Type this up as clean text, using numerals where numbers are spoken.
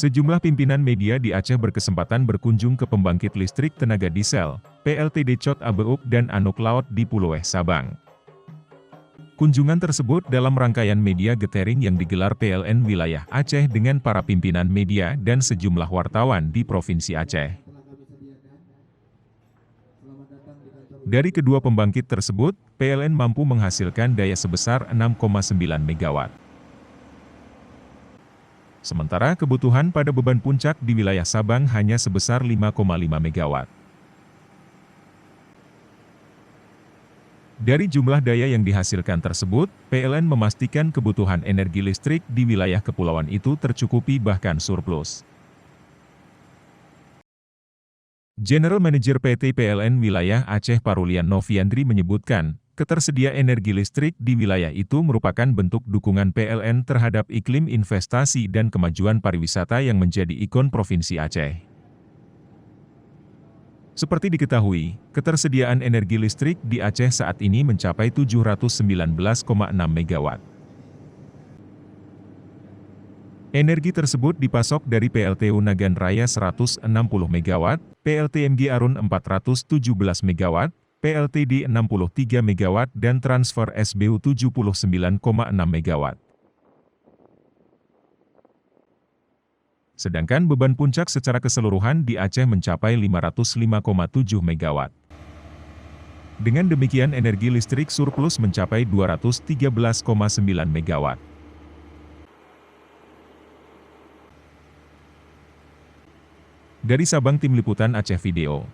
Sejumlah pimpinan media di Aceh berkesempatan berkunjung ke pembangkit listrik tenaga diesel, PLTD Cot Abeuk dan Anuk Laut di Pulau Sabang. Kunjungan tersebut dalam rangkaian media gathering yang digelar PLN Wilayah Aceh dengan para pimpinan media dan sejumlah wartawan di Provinsi Aceh. Dari kedua pembangkit tersebut, PLN mampu menghasilkan daya sebesar 6,9 MW. Sementara kebutuhan pada beban puncak di wilayah Sabang hanya sebesar 5,5 MW. Dari jumlah daya yang dihasilkan tersebut, PLN memastikan kebutuhan energi listrik di wilayah kepulauan itu tercukupi bahkan surplus. General Manager PT PLN Wilayah Aceh Parulian Noviandri menyebutkan, ketersediaan energi listrik di wilayah itu merupakan bentuk dukungan PLN terhadap iklim investasi dan kemajuan pariwisata yang menjadi ikon Provinsi Aceh. Seperti diketahui, ketersediaan energi listrik di Aceh saat ini mencapai 719,6 MW. Energi tersebut dipasok dari PLTU Nagan Raya 160 MW, PLTMG Arun 417 MW, PLTD 63 MW dan transfer SBU 79,6 MW. Sedangkan beban puncak secara keseluruhan di Aceh mencapai 505,7 MW. Dengan demikian energi listrik surplus mencapai 213,9 MW. Dari Sabang Tim Liputan Aceh Video.